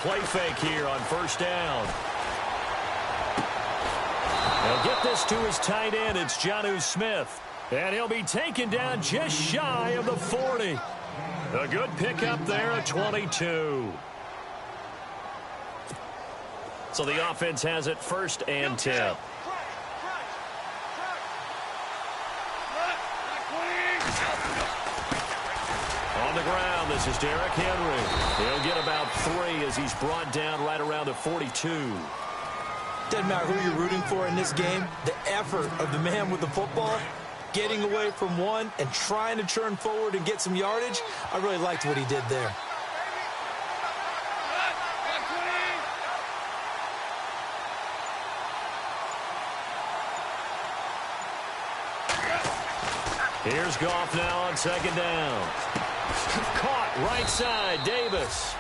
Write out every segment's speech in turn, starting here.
play fake here on first down. He'll get this to his tight end. It's Jonnu Smith. And he'll be taken down just shy of the 40. A good pickup there at 22. So the offense has it 1st and 10. On the ground, this is Derrick Henry. He'll get about 3 as he's brought down right around the 42. Doesn't matter who you're rooting for in this game. The effort of the man with the football, getting away from one and trying to turn forward and get some yardage, I really liked what he did there. Here's Goff now on 2nd down. Caught right side, Davis.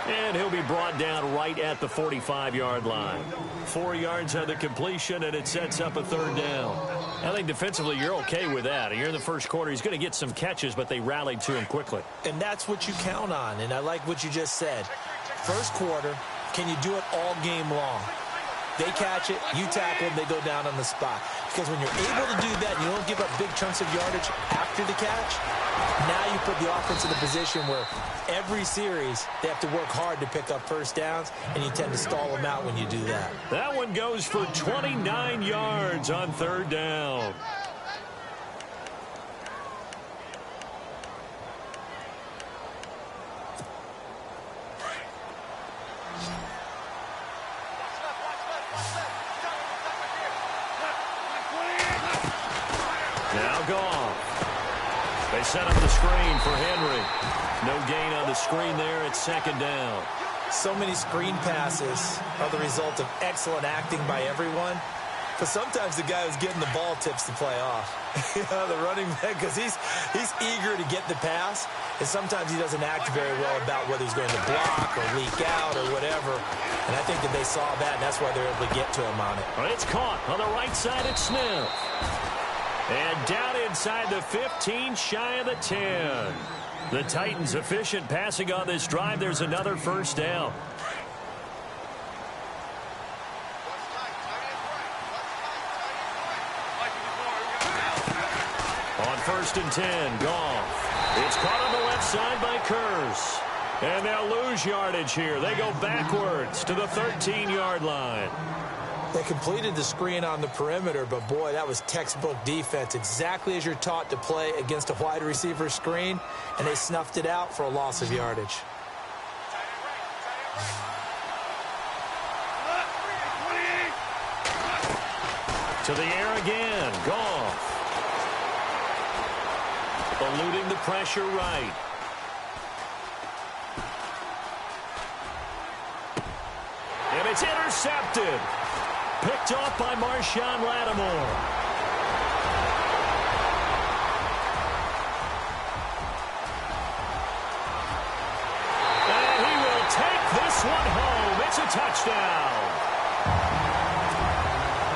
And he'll be brought down right at the 45-yard line. 4 yards on the completion, and it sets up a 3rd down. I think defensively you're okay with that. You're in the first quarter. He's going to get some catches, but they rallied to him quickly. And that's what you count on, and I like what you just said. First quarter, can you do it all game long? They catch it, you tackle them, they go down on the spot. Because when you're able to do that and you don't give up big chunks of yardage after the catch, now you put the offense in a position where every series they have to work hard to pick up first downs, and you tend to stall them out when you do that. That one goes for 29 yards on 3rd down. Now Goff. They set up the screen for Henry. No gain on the screen there at 2nd down. So many screen passes are the result of excellent acting by everyone. But sometimes the guy who's getting the ball tips the play off. The running back, because he's eager to get the pass, and sometimes he doesn't act very well about whether he's going to block or leak out or whatever. And I think that they saw that, and that's why they're able to get to him on it. Well, it's caught on the right side at Smith. And down inside the 15, shy of the 10. The Titans efficient passing on this drive. There's another 1st down. On 1st and 10, Goff. It's caught on the left side by Curse. And they'll lose yardage here. They go backwards to the 13-yard line. They completed the screen on the perimeter, but boy, that was textbook defense. Exactly as you're taught to play against a wide receiver screen, and they snuffed it out for a loss of yardage. To the air again, Goff. Eluding the pressure right. And it's intercepted. Picked off by Marshawn Lattimore. And he will take this one home. It's a touchdown.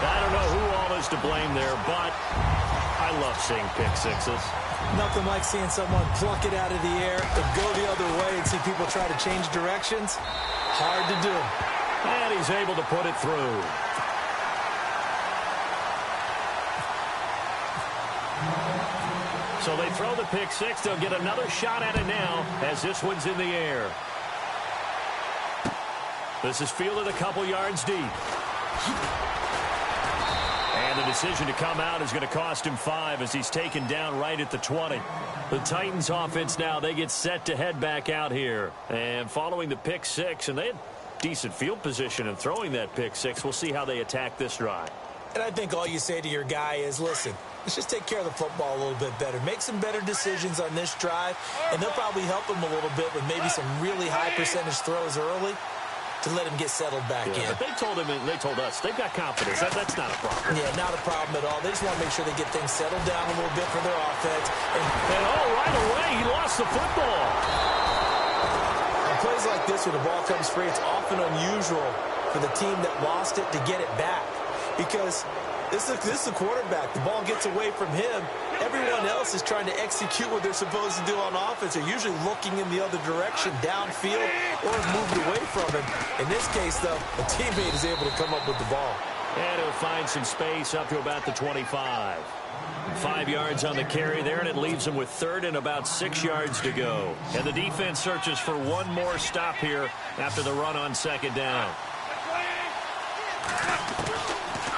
I don't know who all is to blame there, but I love seeing pick sixes. Nothing like seeing someone pluck it out of the air and go the other way and see people try to change directions. Hard to do. And he's able to put it through. So they throw the pick six. They'll get another shot at it now as this one's in the air. This is fielded a couple yards deep. And the decision to come out is going to cost him 5 as he's taken down right at the 20. The Titans offense now, they get set to head back out here. And following the pick six, and they had decent field position in throwing that pick six. We'll see how they attack this drive. And I think all you say to your guy is, listen, let's just take care of the football a little bit better. Make some better decisions on this drive, and they'll probably help him a little bit with maybe some really high percentage throws early to let him get settled back in. But they told him, and they told us, they've got confidence. That's not a problem. Yeah, not a problem at all. They just want to make sure they get things settled down a little bit for their offense. And right away, he lost the football. On plays like this where the ball comes free, it's often unusual for the team that lost it to get it back. Because this is a quarterback. The ball gets away from him, Everyone else is trying to execute what they're supposed to do on offense. They're usually looking in the other direction, downfield, or have moved away from him. In this case, though, a teammate is able to come up with the ball. And he'll find some space up to about the 25. 5 yards on the carry there, and it leaves him with third and about 6 yards to go. And the defense searches for one more stop here after the run on second down.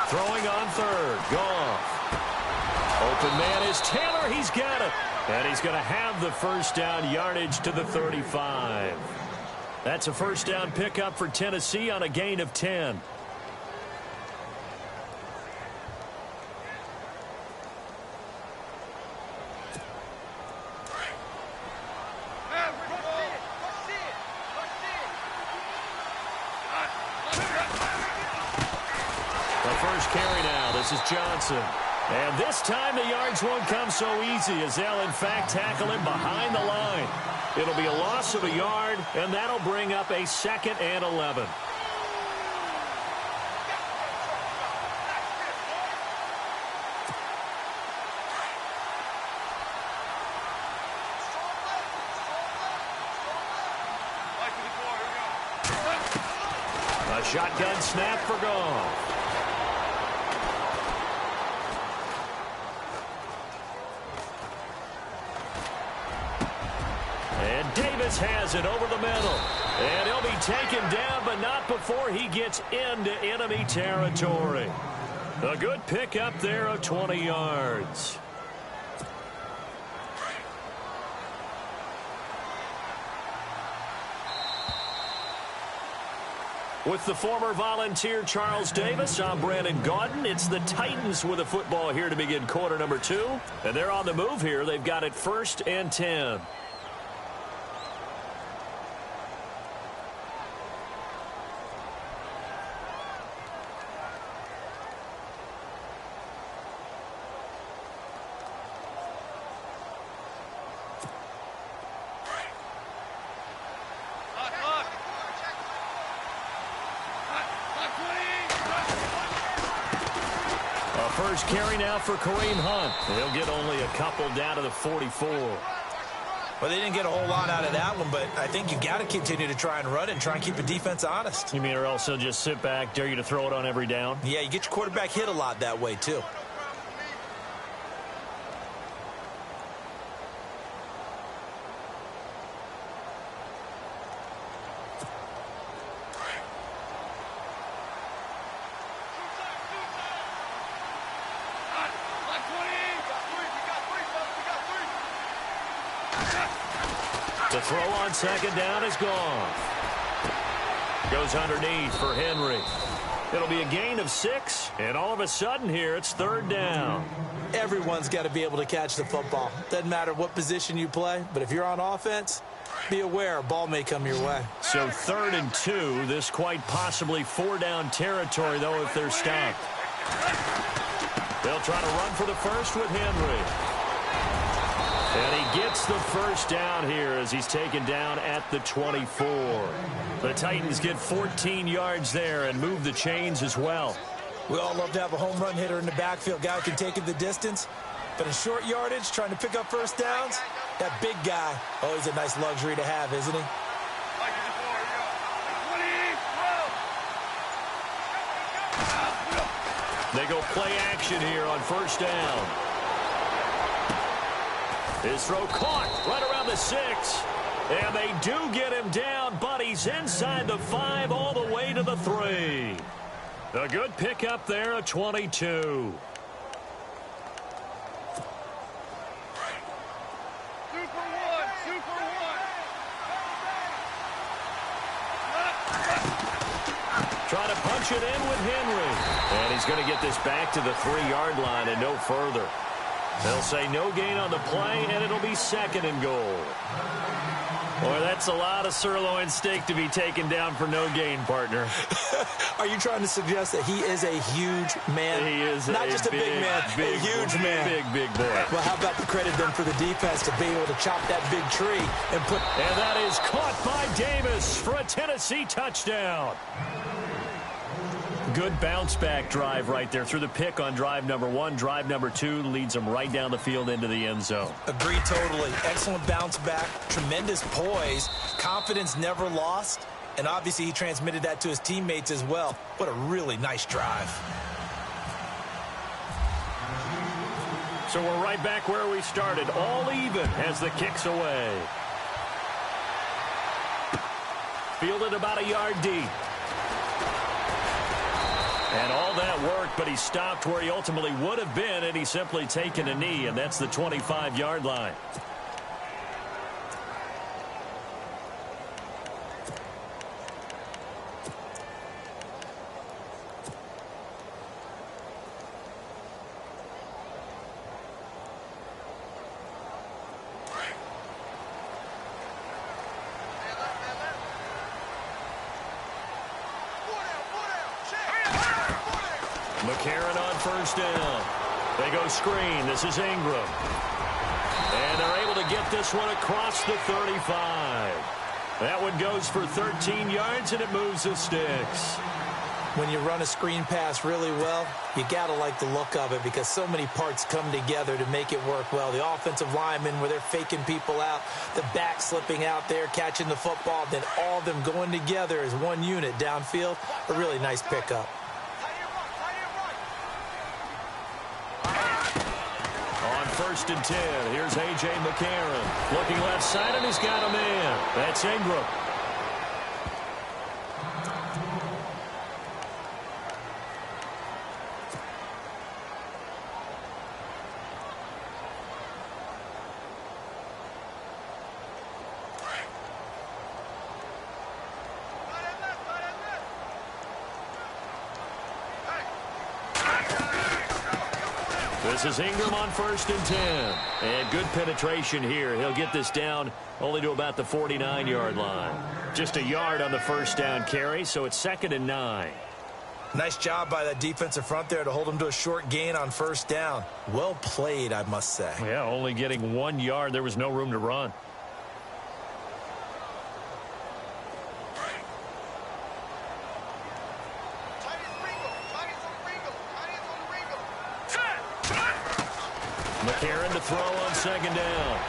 Throwing on third. Goff. Open man is Taylor. He's got it. And he's going to have the first down yardage to the 35. That's a first down pickup for Tennessee on a gain of 10. Carry now. This is Johnson. And this time the yards won't come so easy as they'll, in fact, tackle him behind the line. It'll be a loss of a yard, and that'll bring up a 2nd and 11. A shotgun snap for Goff. Davis has it over the middle. And he'll be taken down, but not before he gets into enemy territory. A good pickup there of 20 yards. With the former Volunteer Charles Davis, I'm Brandon Gaudin. It's the Titans with a football here to begin quarter number 2. And they're on the move here. They've got it 1st and 10. First carry now for Kareem Hunt. He'll get only a couple down to the 44. Well, they didn't get a whole lot out of that one, but I think you've got to continue to try and run it and try and keep the defense honest. You mean or else he'll just sit back, dare you to throw it on every down? Yeah, you get your quarterback hit a lot that way, too. The throw on second down is gone. Goes underneath for Henry. It'll be a gain of 6, and all of a sudden here it's 3rd down. Everyone's got to be able to catch the football. Doesn't matter what position you play, but if you're on offense, be aware a ball may come your way. So 3rd and 2, this quite possibly 4-down territory, though, if they're stopped. They'll try to run for the first with Henry. And he gets the first down here as he's taken down at the 24. The Titans get 14 yards there and move the chains as well. We all love to have a home run hitter in the backfield. Guy who can take it the distance. But in short yardage, trying to pick up first downs, that big guy, always a nice luxury to have, isn't he? They go play action here on first down. His throw caught right around the 6. And they do get him down, but he's inside the 5 all the way to the 3. A good pickup there, a 22. Super 1, Super 1. Trying to punch it in with Henry. And he's going to get this back to the 3-yard line and no further. They'll say no gain on the play, and it'll be 2nd and goal. Boy, that's a lot of sirloin steak to be taken down for no gain, partner. Are you trying to suggest that he is a huge man? He is not just a big man, a huge man. Big boy. Well, how about the credit then for the defense to be able to chop that big tree and put... And that is caught by Davis for a Tennessee touchdown. Good bounce-back drive right there through the pick on drive number 1. Drive number 2 leads them right down the field into the end zone. Agreed totally. Excellent bounce back, tremendous poise, confidence never lost, and obviously he transmitted that to his teammates as well. What a really nice drive. So we're right back where we started, all even as the kick's away. Fielded about a yard deep. And all that work, but he stopped where he ultimately would have been, and he's simply taken a knee, and that's the 25-yard line. McCarron on first down. They go screen. This is Ingram. And they're able to get this one across the 35. That one goes for 13 yards, and it moves the sticks. When you run a screen pass really well, you got to like the look of it because so many parts come together to make it work well. The offensive linemen, where they're faking people out, the back slipping out there, catching the football, then all of them going together as one unit downfield. A really nice pickup. First and 10. Here's A.J. McCarron. Looking left side, and he's got a man. That's Ingram. This is Ingram on first and 10. And good penetration here. He'll get this down only to about the 49-yard line. Just a yard on the first down carry, so it's 2nd and 9. Nice job by that defensive front there to hold him to a short gain on first down. Well played, I must say. Yeah, only getting 1 yard. There was no room to run. McCarron to throw on second down.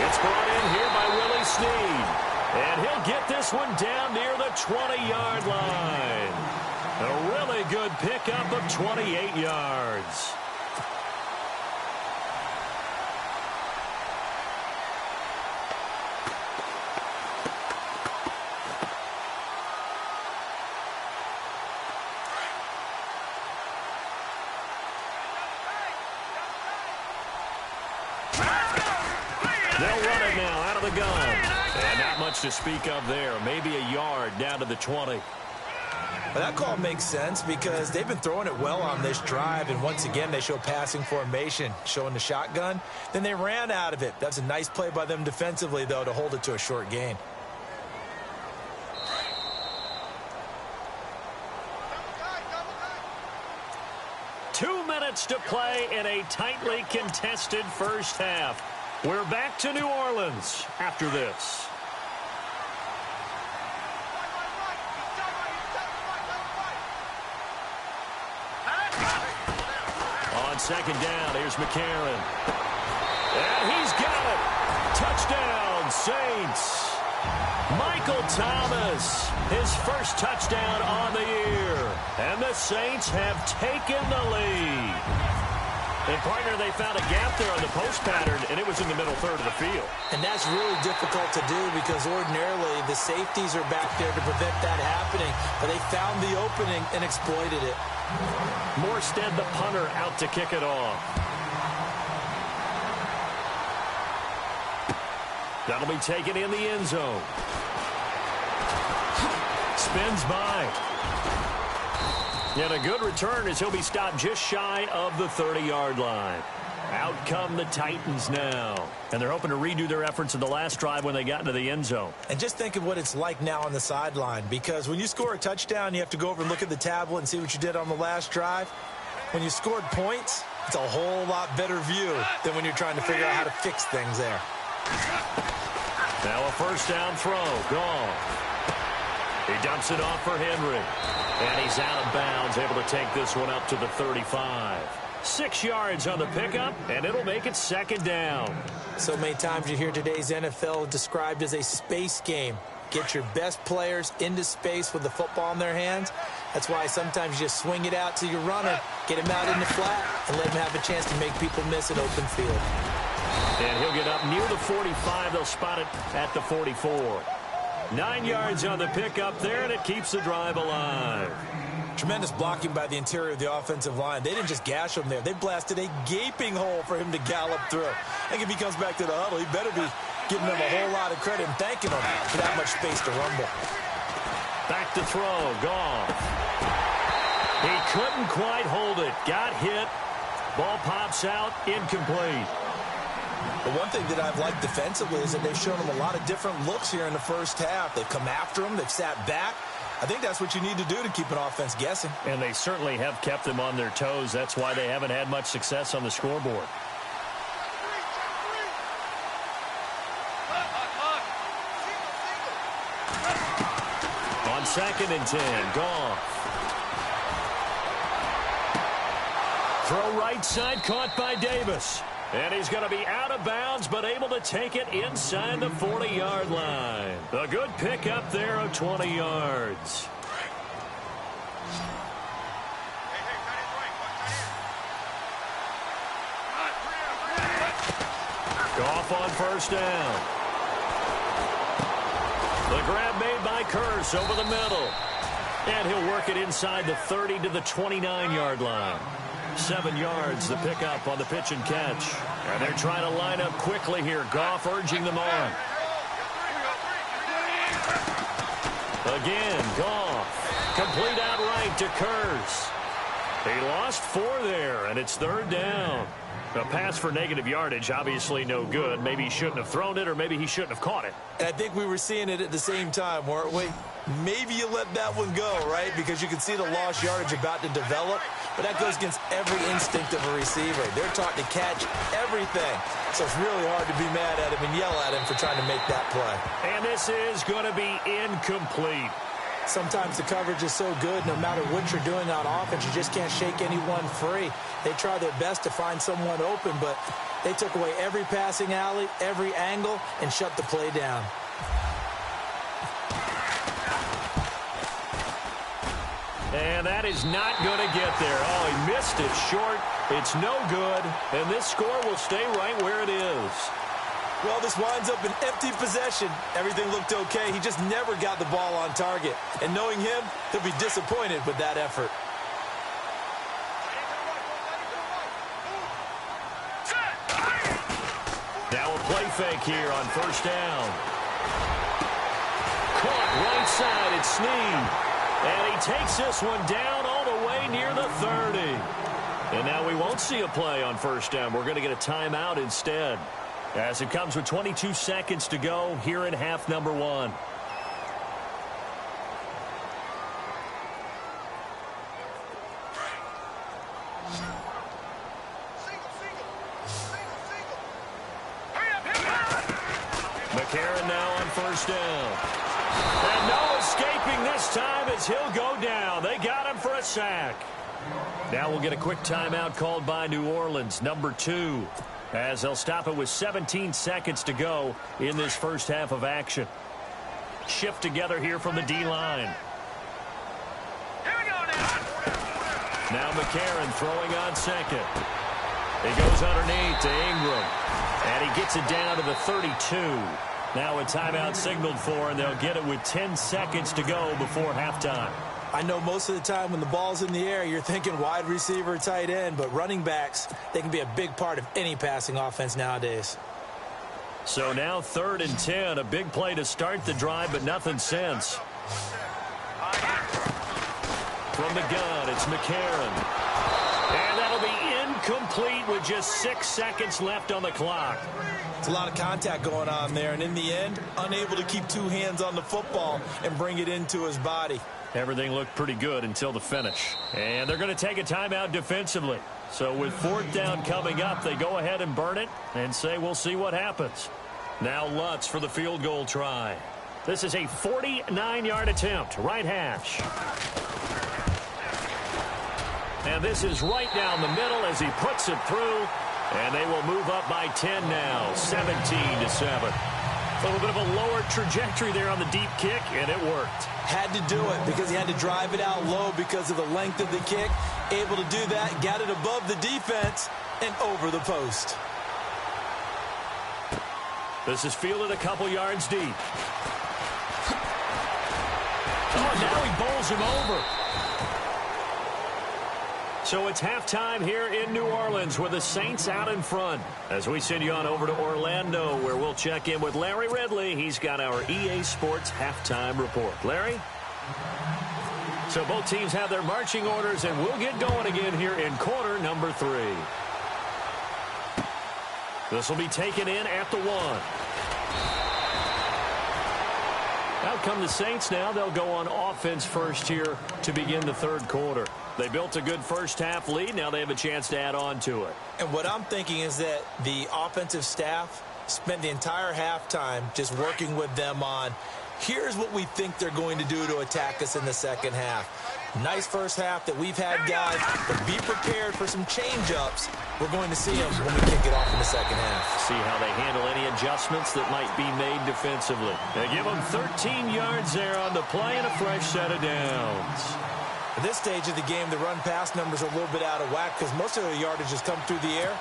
It's brought in here by Willie Snead. And he'll get this one down near the 20-yard line. A really good pickup of 28 yards. They'll run it now out of the gun. And not much to speak of there. Maybe a yard down to the 20. Well, that call makes sense because they've been throwing it well on this drive, and once again they show passing formation, showing the shotgun. Then they ran out of it. That's a nice play by them defensively, though, to hold it to a short gain. Two minutes to play in a tightly contested first half. We're back to New Orleans after this. On second down, here's McCarron. And he's got it. Touchdown, Saints. Michael Thomas, his first touchdown on the year. And the Saints have taken the lead. And, partner, they found a gap there on the post pattern, and it was in the middle third of the field. And that's really difficult to do because ordinarily the safeties are back there to prevent that happening. But they found the opening and exploited it. Morstead, the punter, out to kick it off. That'll be taken in the end zone. Spins by. And a good return as he'll be stopped just shy of the 30-yard line. Out come the Titans now. And they're hoping to redo their efforts in the last drive when they got into the end zone. And just think of what it's like now on the sideline, because when you score a touchdown, you have to go over and look at the tablet and see what you did on the last drive. When you scored points, it's a whole lot better view than when you're trying to figure out how to fix things there. Now a first down throw. Gone. He dumps it off for Henry. And he's out of bounds, able to take this one up to the 35. 6 yards on the pickup, and it'll make it second down. So many times you hear today's NFL described as a space game. Get your best players into space with the football in their hands. That's why sometimes you just swing it out to your runner, get him out in the flat, and let him have a chance to make people miss an open field. And he'll get up near the 45. They'll spot it at the 44. 9 yards on the pickup there, and it keeps the drive alive. Tremendous blocking by the interior of the offensive line. They didn't just gash him there. They blasted a gaping hole for him to gallop through. I think if he comes back to the huddle, he better be giving them a whole lot of credit and thanking them for that much space to rumble. Back to throw. Goff. He couldn't quite hold it. Got hit. Ball pops out. Incomplete. The one thing that I've liked defensively is that they've shown him a lot of different looks here in the first half. They've come after him. They've sat back. I think that's what you need to do to keep an offense guessing. And they certainly have kept them on their toes. That's why they haven't had much success on the scoreboard. On 2nd and 10, Goff. Throw right side, caught by Davis. And he's going to be out of bounds, but able to take it inside the 40-yard line. A good pickup there of 20 yards. Goff on first down. The grab made by Curse over the middle. And he'll work it inside the 30 to the 29-yard line. 7 yards, the pickup on the pitch and catch. And they're trying to line up quickly here. Goff urging them on. Again, Goff. Complete outright to Curse. He lost 4 there, and it's 3rd down. A pass for negative yardage, obviously no good. Maybe he shouldn't have thrown it, or maybe he shouldn't have caught it. And I think we were seeing it at the same time, weren't we? Maybe you let that one go, right? Because you can see the lost yardage about to develop. But that goes against every instinct of a receiver. They're taught to catch everything. So it's really hard to be mad at him and yell at him for trying to make that play. And this is going to be incomplete. Sometimes the coverage is so good, no matter what you're doing on offense, you just can't shake anyone free. They try their best to find someone open, but they took away every passing alley, every angle, and shut the play down. And that is not going to get there. Oh, he missed it short. It's no good, and this score will stay right where it is. Well, this winds up an empty possession. Everything looked okay. He just never got the ball on target. And knowing him, he'll be disappointed with that effort. Now a play fake here on first down. Caught right side, it's Snead. And he takes this one down all the way near the 30. And now we won't see a play on first down. We're going to get a timeout instead, as it comes with 22 seconds to go here in half number 1. McCarron now on first down. And no escaping this time as he'll go down. They got him for a sack. Now we'll get a quick timeout called by New Orleans, number 2. As they'll stop it with 17 seconds to go in this first half of action. Shift together here from the D-line. Now McCarron throwing on second. He goes underneath to Ingram. And he gets it down to the 32. Now a timeout signaled for, and they'll get it with 10 seconds to go before halftime. I know most of the time when the ball's in the air, you're thinking wide receiver, tight end, but running backs, they can be a big part of any passing offense nowadays. So now 3rd and 10, a big play to start the drive, but nothing since. From the gun, it's McCarron. And that'll be incomplete with just 6 seconds left on the clock. It's a lot of contact going on there, and in the end, unable to keep 2 hands on the football and bring it into his body. Everything looked pretty good until the finish. And they're going to take a timeout defensively. So with 4th down coming up, they go ahead and burn it and say we'll see what happens. Now Lutz for the field goal try. This is a 49-yard attempt, right hash. And this is right down the middle as he puts it through. And they will move up by 10 now, 17-7. A little bit of a lower trajectory there on the deep kick, and it worked. Had to do it because he had to drive it out low because of the length of the kick. Able to do that, got it above the defense and over the post. This is fielded a couple yards deep. Oh, now he bowls him over. So it's halftime here in New Orleans with the Saints out in front. As we send you on over to Orlando, where we'll check in with Larry Ridley. He's got our EA Sports halftime report. Larry? So both teams have their marching orders, and we'll get going again here in quarter number 3. This will be taken in at the 1. Out come the Saints now. They'll go on offense first here to begin the third quarter. They built a good first-half lead. Now they have a chance to add on to it. And what I'm thinking is that the offensive staff spent the entire halftime just working with them on, here's what we think they're going to do to attack us in the second half. Nice first half that we've had, guys, but be prepared for some change-ups. We're going to see them when we kick it off in the second half. See how they handle any adjustments that might be made defensively. They give them 13 yards there on the play and a fresh set of downs. At this stage of the game, the run-pass numbers are a little bit out of whack because most of the yardage has come through the air.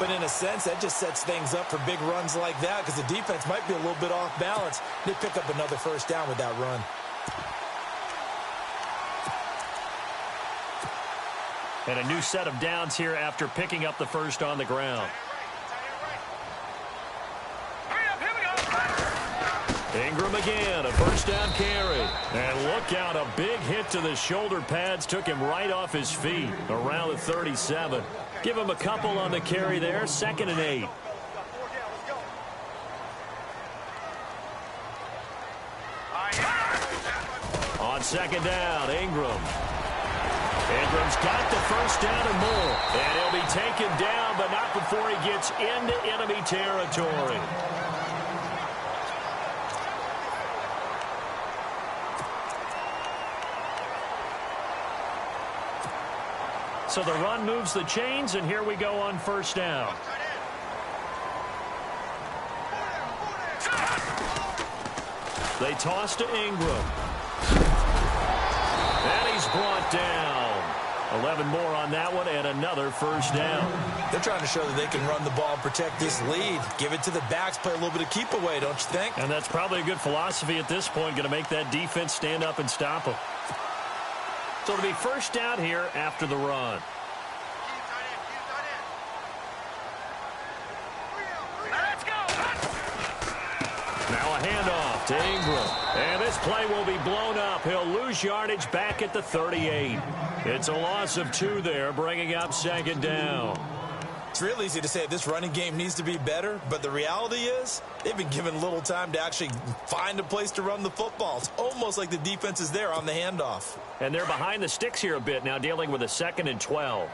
But in a sense, that just sets things up for big runs like that because the defense might be a little bit off balance. They pick up another first down with that run. And a new set of downs here after picking up the first on the ground. Ingram again, a first down carry. And look out, a big hit to the shoulder pads took him right off his feet around the 37. Give him a couple on the carry there, 2nd and 8. On 2nd down, Ingram. Ingram's got the first down and more. And he'll be taken down, but not before he gets into enemy territory. So the run moves the chains, and here we go on first down. They toss to Ingram. And he's brought down. 11 more on that one, and another first down. They're trying to show that they can run the ball and protect this lead. Give it to the backs, play a little bit of keep away, don't you think? And that's probably a good philosophy at this point, going to make that defense stand up and stop them. So it'll be first down here after the run. Now a handoff to Ingram. And this play will be blown up. He'll lose yardage back at the 38. It's a loss of 2 there, bringing up 2nd down. It's real easy to say this running game needs to be better, but the reality is they've been given little time to actually find a place to run the football. It's almost like the defense is there on the handoff. And they're behind the sticks here a bit now, dealing with a 2nd and 12.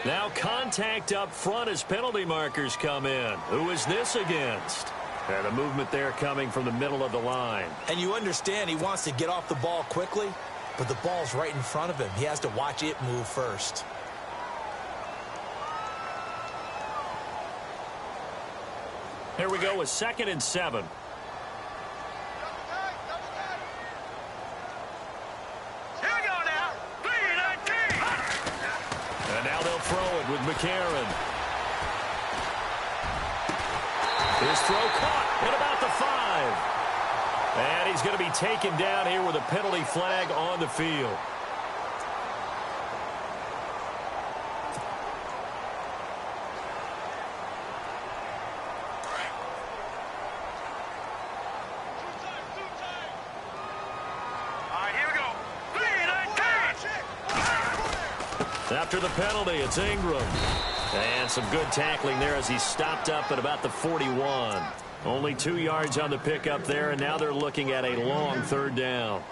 Now contact up front as penalty markers come in. Who is this against? And a movement there coming from the middle of the line. And you understand he wants to get off the ball quickly, but the ball's right in front of him. He has to watch it move first. Here we go with 2nd and 7. And now they'll throw it with McCarron. His throw caught at about the 5. And he's going to be taken down here with a penalty flag on the field. After the penalty, it's Ingram. And some good tackling there as he stopped up at about the 41. Only 2 yards on the pickup there, and now they're looking at a long 3rd down.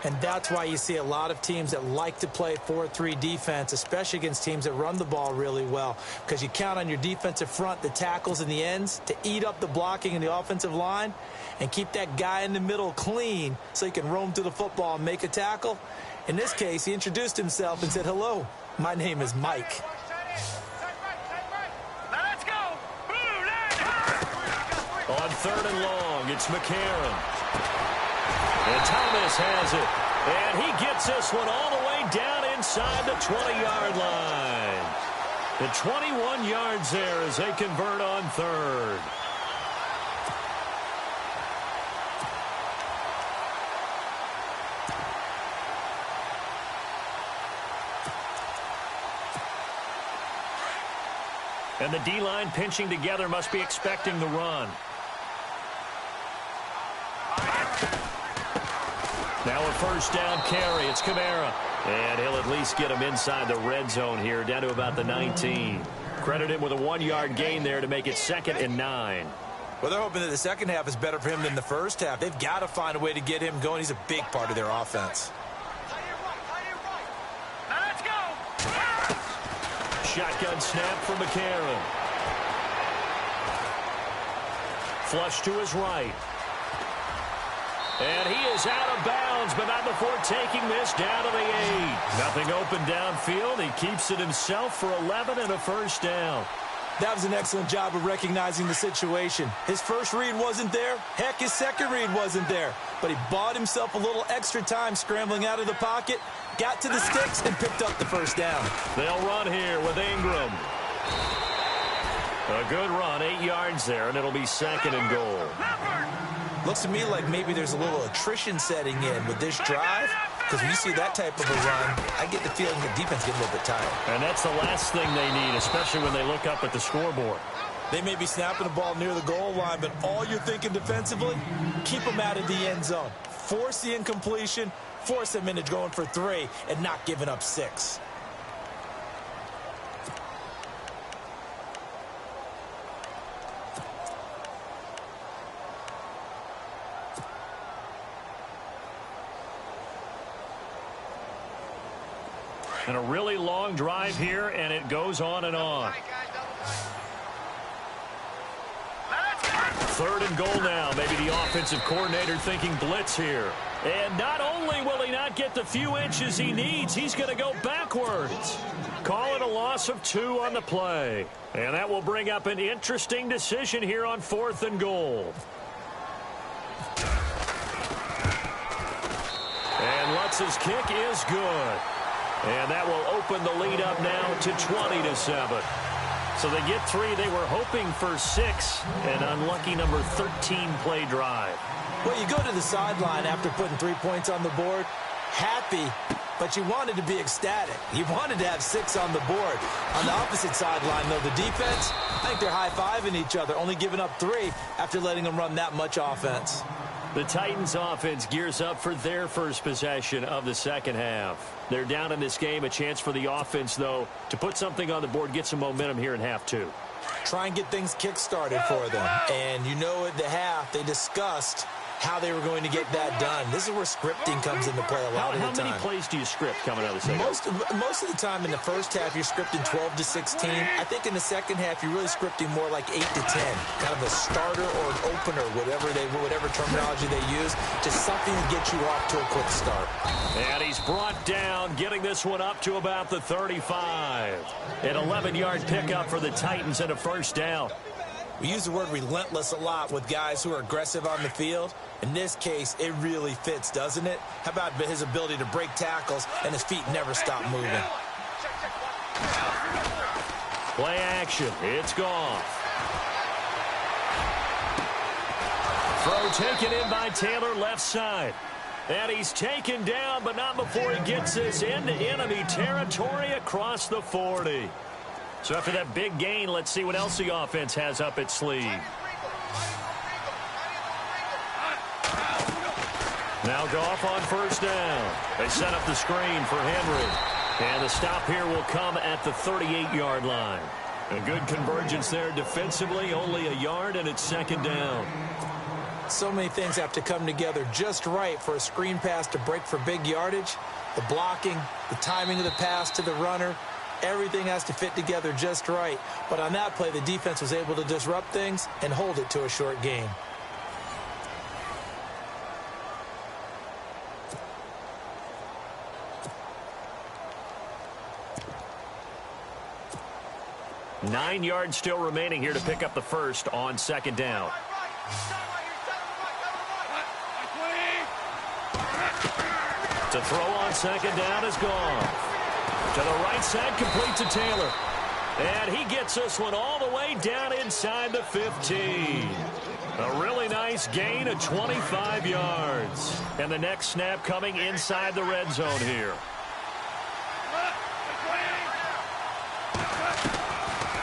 And that's why you see a lot of teams that like to play 4-3 defense, especially against teams that run the ball really well, because you count on your defensive front, the tackles and the ends, to eat up the blocking in the offensive line and keep that guy in the middle clean so he can roam to the football and make a tackle. In this case, he introduced himself and said, "Hello, my name is Mike." Let's go. On 3rd and long, it's McCarron. And Thomas has it. And he gets this one all the way down inside the 20-yard line. The 21 yards there as they convert on 3rd. And the D-line pinching together must be expecting the run. Now a 1st down carry. It's Kamara. And he'll at least get him inside the red zone here, down to about the 19. Credit him with a 1-yard gain there to make it 2nd and 9. Well, they're hoping that the second half is better for him than the first half. They've got to find a way to get him going. He's a big part of their offense. Let's go. Shotgun snap for McCarron. Flush to his right. And he is out of bounds, but not before taking this down to the 8. Nothing open downfield. He keeps it himself for 11 and a 1st down. That was an excellent job of recognizing the situation. His first read wasn't there. Heck, his second read wasn't there. But he bought himself a little extra time scrambling out of the pocket, got to the sticks, and picked up the 1st down. They'll run here with Ingram. A good run, 8 yards there, and it'll be 2nd and goal. Looks to me like maybe there's a little attrition setting in with this drive, because when you see that type of a run, I get the feeling the defense gets a little bit tired. And that's the last thing they need, especially when they look up at the scoreboard. They may be snapping the ball near the goal line, but all you're thinking defensively, keep them out of the end zone. Force the incompletion, force them into going for 3, and not giving up 6. And a really long drive here, and it goes on and on. 3rd and goal now. Maybe the offensive coordinator thinking blitz here. And not only will he not get the few inches he needs, he's going to go backwards. Call it a loss of 2 on the play. And that will bring up an interesting decision here on 4th and goal. And Lutz's kick is good. And that will open the lead up now to 20-7. So they get 3. They were hoping for 6. An unlucky number 13 play drive. Well, you go to the sideline after putting 3 points on the board, happy, but you wanted to be ecstatic. You wanted to have 6 on the board. On the opposite sideline, though, the defense, I think they're high-fiving each other, only giving up 3 after letting them run that much offense. The Titans offense gears up for their first possession of the second half. They're down in this game. A chance for the offense, though, to put something on the board, get some momentum here in half 2. Try and get things kick-started for them. And you know at the half, they discussed how they were going to get that done. This is where scripting comes into play a lot of the time. How many plays do you script coming out of the second? Most of the time in the first half, you're scripting 12 to 16. I think in the second half, you're really scripting more like 8 to 10. Kind of a starter or an opener, whatever terminology they use. Just something to get you off to a quick start. And he's brought down, getting this one up to about the 35. An 11-yard pickup for the Titans and a 1st down. We use the word relentless a lot with guys who are aggressive on the field. In this case, it really fits, doesn't it? How about his ability to break tackles and his feet never stop moving? Play action. It's Goff. Throw taken in by Taylor left side. And he's taken down, but not before he gets this into enemy territory across the 40. So after that big gain, let's see what else the offense has up its sleeve. Now Goff on 1st down. They set up the screen for Henry. And the stop here will come at the 38-yard line. A good convergence there defensively, only a yard, and it's 2nd down. So many things have to come together just right for a screen pass to break for big yardage. The blocking, the timing of the pass to the runner, everything has to fit together just right. But on that play, the defense was able to disrupt things and hold it to a short gain. Nine yards still remaining here to pick up the first on second down. To throw on second down is gone. To the right side, complete to Taylor. And he gets this one all the way down inside the 15. A really nice gain of 25 yards. And the next snap coming inside the red zone here.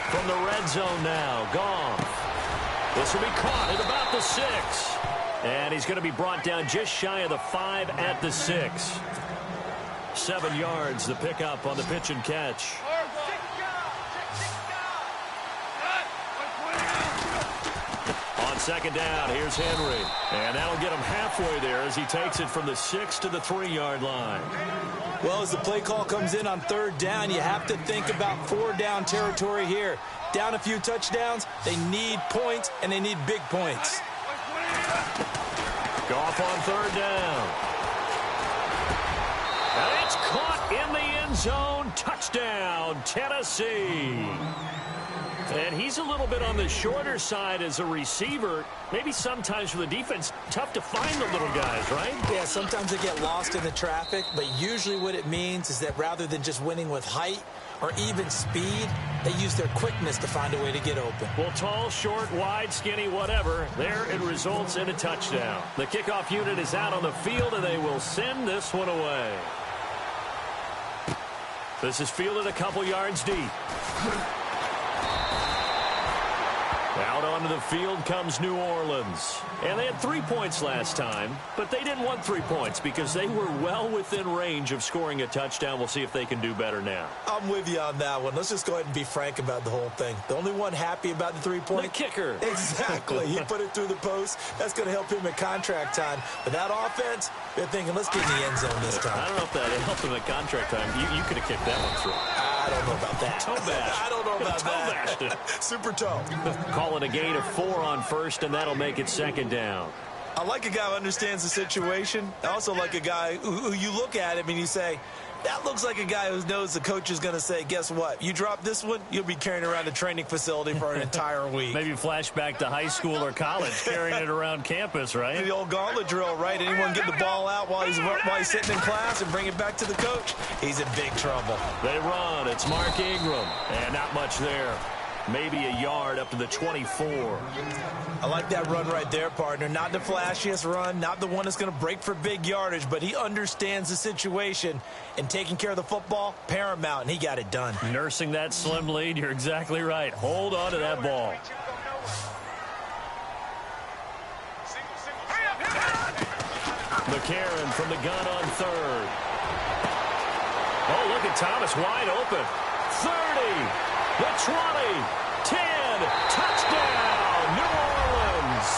From the red zone now, Goff. This will be caught at about the 6. And he's going to be brought down just shy of the 5 at the 6. 7 yards, the pickup on the pitch and catch. On second down, here's Henry. And that'll get him halfway there as he takes it from the 6 to the 3-yard line. Well, as the play call comes in on third down, you have to think about 4-down territory here. Down a few touchdowns, they need points, and they need big points. Goff on third down. And it's caught in the end zone. Touchdown, Tennessee. And he's a little bit on the shorter side as a receiver. Maybe sometimes for the defense, tough to find the little guys, right? Yeah, sometimes they get lost in the traffic, but usually what it means is that rather than just winning with height or even speed, they use their quickness to find a way to get open. Well, tall, short, wide, skinny, whatever, there it results in a touchdown. The kickoff unit is out on the field, and they will send this one away. This is fielded a couple yards deep. Out onto the field comes New Orleans. And they had 3 points last time, but they didn't want 3 points because they were well within range of scoring a touchdown. We'll see if they can do better now. I'm with you on that one. Let's just go ahead and be frank about the whole thing. The only one happy about the 3-point? The kicker. Exactly. He put it through the post. That's going to help him at contract time. But that offense, they're thinking, let's get in the end zone this time. I don't know if that helped him at contract time. You could have kicked that one through. I don't know about that. Toe bash. I don't know about that. Toe bashed it. Super toe. Call it a gain of 4 on first, and that'll make it second down. I like a guy who understands the situation. I also like a guy who you look at him and you say, that looks like a guy who knows the coach is going to say, guess what? You drop this one, you'll be carrying around a training facility for an entire week. Maybe flashback to high school or college, carrying it around campus, right? The old gauntlet drill, right? Anyone get the ball out while he's sitting in class and bring it back to the coach? He's in big trouble. They run. It's Mark Ingram. And not much there. Maybe a yard up to the 24. I like that run right there, partner. Not the flashiest run, not the one that's going to break for big yardage, but he understands the situation, and taking care of the football, paramount, and he got it done. Nursing that slim lead, you're exactly right. Hold on to that ball. McCarron from the gun on third. Oh, look at Thomas wide open. 30. The 20, 10, touchdown, New Orleans.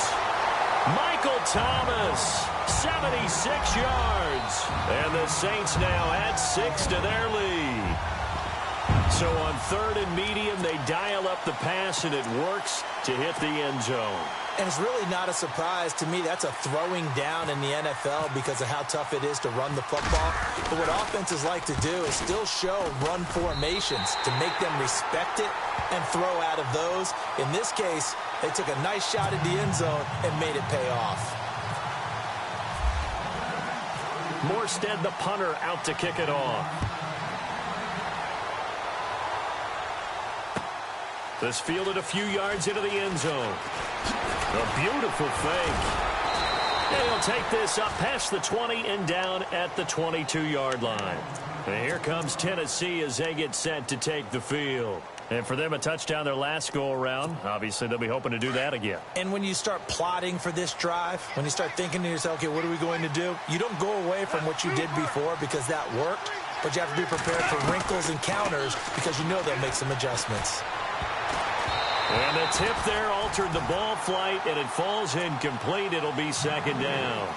Michael Thomas, 76 yards. And the Saints now add 6 to their lead. So on third and medium, they dial up the pass, and it works to hit the end zone. And it's really not a surprise to me. That's a throwing down in the NFL because of how tough it is to run the football. But what offenses like to do is still show run formations to make them respect it and throw out of those. In this case, they took a nice shot at the end zone and made it pay off. Morstead, the punter, out to kick it off. This fielded a few yards into the end zone. A beautiful fake. And he'll take this up past the 20 and down at the 22-yard line. And here comes Tennessee as they get set to take the field. And for them, a touchdown their last go-around. Obviously, they'll be hoping to do that again. And when you start plotting for this drive, when you start thinking to yourself, okay, what are we going to do? You don't go away from what you did before because that worked, but you have to be prepared for wrinkles and counters because you know they'll make some adjustments. And the tip there altered the ball flight, and it falls incomplete. It'll be second down.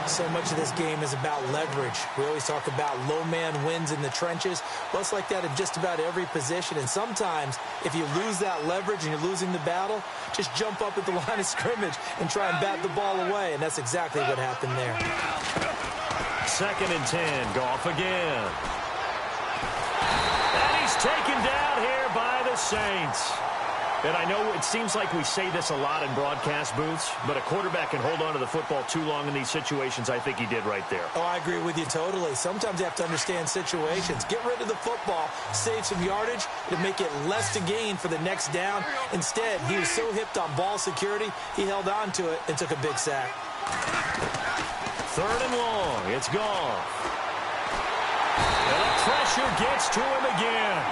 So much of this game is about leverage. We always talk about low man wins in the trenches. Well, it's like that in just about every position. And sometimes, if you lose that leverage and you're losing the battle, just jump up at the line of scrimmage and try and bat the ball away. And that's exactly what happened there. 2nd and 10. Goff again. And he's taken down here by the Saints. And I know it seems like we say this a lot in broadcast booths, but a quarterback can hold on to the football too long in these situations. I think he did right there. Oh, I agree with you totally. Sometimes you have to understand situations. Get rid of the football, save some yardage to make it less to gain for the next down. Instead, he was so hipped on ball security, he held on to it and took a big sack. 3rd and long. It's gone. And the pressure gets to him again.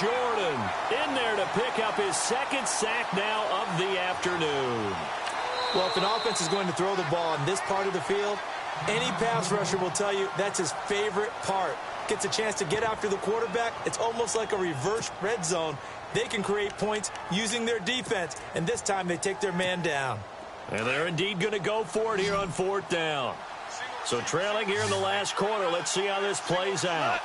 Jordan in there to pick up his 2nd sack now of the afternoon. Well, if an offense is going to throw the ball in this part of the field, any pass rusher will tell you that's his favorite part. Gets a chance to get after the quarterback. It's almost like a reverse red zone. They can create points using their defense, and this time they take their man down. And they're indeed going to go for it here on 4th down. So trailing here in the last quarter, let's see how this plays out.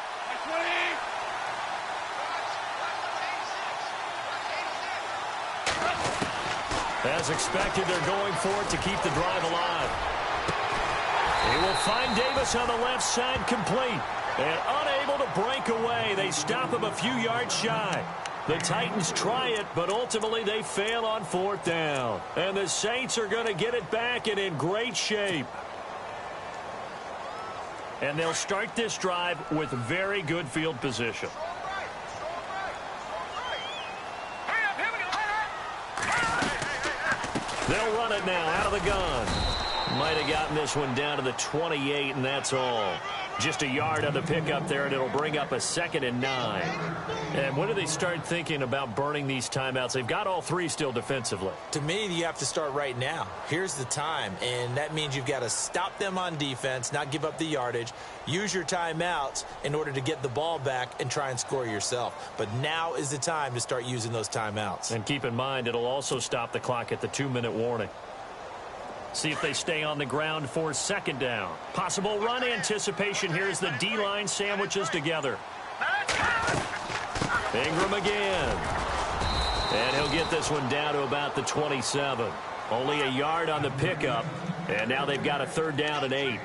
As expected, they're going for it to keep the drive alive. He will find Davis on the left side complete. And unable to break away. They stop him a few yards shy. The Titans try it, but ultimately they fail on 4th down. And the Saints are going to get it back and in great shape. And they'll start this drive with very good field position. They'll run it now out of the gun. Might have gotten this one down to the 28, and that's all. Just a yard on the pickup there, and it'll bring up a 2nd and 9. And when do they start thinking about burning these timeouts? They've got all 3 still defensively. To me, you have to start right now. Here's the time, and that means you've got to stop them on defense, not give up the yardage, use your timeouts in order to get the ball back and try and score yourself. But now is the time to start using those timeouts. And keep in mind, it'll also stop the clock at the 2-minute warning. See if they stay on the ground for 2nd down. Possible run anticipation here as the D-line sandwiches together. Ingram again. And he'll get this one down to about the 27. Only a yard on the pickup. And now they've got a 3rd down and 8.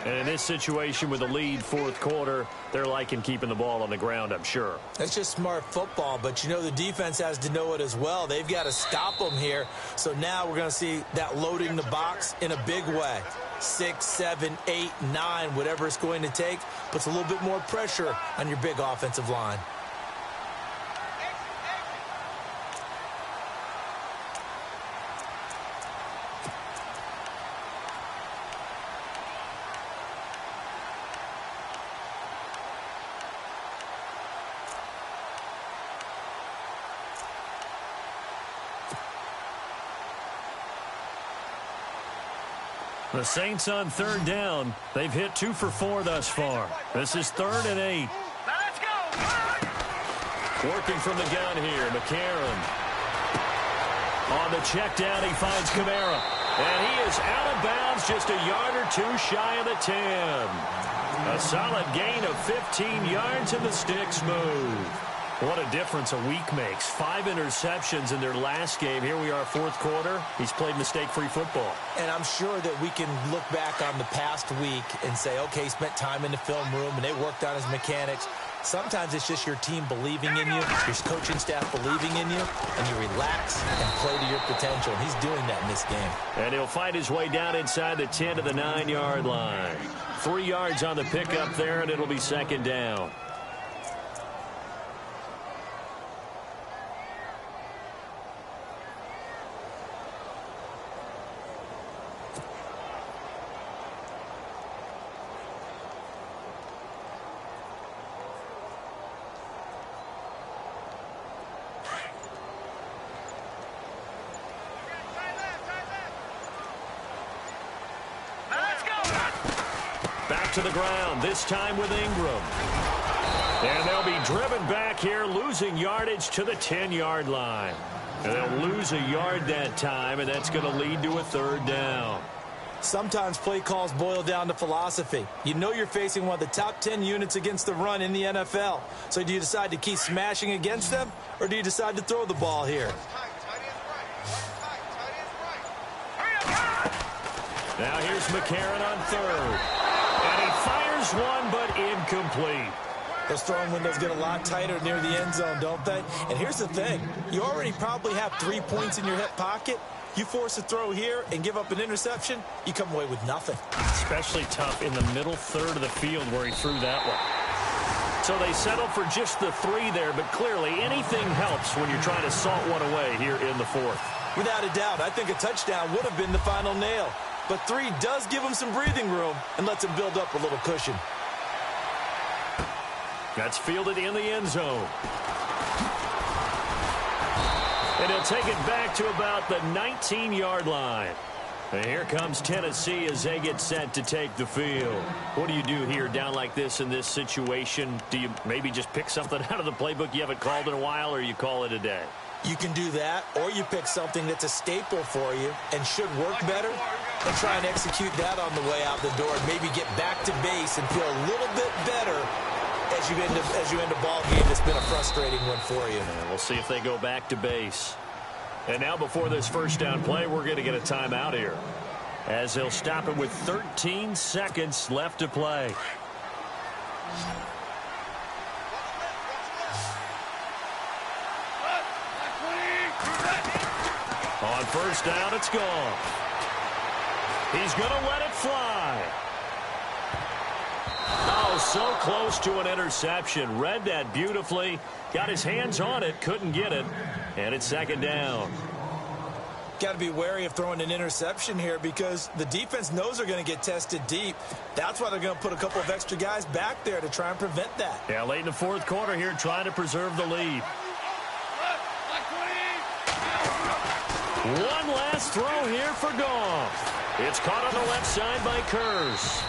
And in this situation with a lead 4th quarter, they're liking keeping the ball on the ground, I'm sure. That's just smart football, but you know the defense has to know it as well. They've got to stop them here. So now we're going to see that loading the box in a big way. 6, 7, 8, 9, whatever it's going to take, puts a little bit more pressure on your big offensive line. The Saints on 3rd down. They've hit 2 for 4 thus far. This is 3rd and 8. Let's go! Working from the gun here, McCarron. On the check down, he finds Kamara. And he is out of bounds just a yard or 2 shy of the 10. A solid gain of 15 yards and the sticks move. What a difference a week makes. 5 interceptions in their last game. Here we are, 4th quarter. He's played mistake-free football. And I'm sure that we can look back on the past week and say, okay, he spent time in the film room and they worked on his mechanics. Sometimes it's just your team believing in you, your coaching staff believing in you, and you relax and play to your potential. And he's doing that in this game. And he'll fight his way down inside the 10 to the 9-yard line. 3 yards on the pickup there, and it'll be 2nd down. to the ground, this time with Ingram. And they'll be driven back here, losing yardage to the 10-yard line. And they'll lose a yard that time, and that's going to lead to a third down. Sometimes play calls boil down to philosophy. You know you're facing one of the top 10 units against the run in the NFL. So do you decide to keep smashing against them, or do you decide to throw the ball here? Now here's McCarron on third. And he fires one, but incomplete. Those throwing windows get a lot tighter near the end zone, don't they? And here's the thing. You already probably have 3 points in your hip pocket. You force a throw here and give up an interception, you come away with nothing. Especially tough in the middle third of the field where he threw that one. So they settle for just the 3 there, but clearly anything helps when you're trying to salt one away here in the fourth. Without a doubt, I think a touchdown would have been the final nail. But 3 does give him some breathing room and lets him build up a little cushion. That's fielded in the end zone. And he'll take it back to about the 19-yard line. And here comes Tennessee as they get set to take the field. What do you do here down like this in this situation? Do you maybe just pick something out of the playbook you haven't called in a while, or you call it a day? You can do that, or you pick something that's a staple for you and should work better and try and execute that on the way out the door and maybe get back to base and feel a little bit better as you end a ball game that's been a frustrating one for you. And we'll see if they go back to base. And now before this first down play, we're going to get a timeout here, as they'll stop it with 13 seconds left to play. On first down, it's gone. He's going to let it fly. Oh, so close to an interception. Read that beautifully. Got his hands on it, couldn't get it. And it's second down. Got to be wary of throwing an interception here because the defense knows they're going to get tested deep. That's why they're going to put a couple of extra guys back there to try and prevent that. Yeah, late in the fourth quarter here, trying to preserve the lead. One last throw here for Goff. It's caught on the left side by Kurz.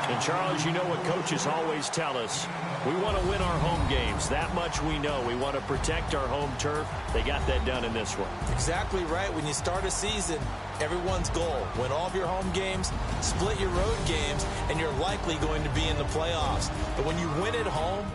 And, Charles, you know what coaches always tell us. We want to win our home games. That much we know. We want to protect our home turf. They got that done in this one. Exactly right. When you start a season, everyone's goal, win all of your home games, split your road games, and you're likely going to be in the playoffs. But when you win at home,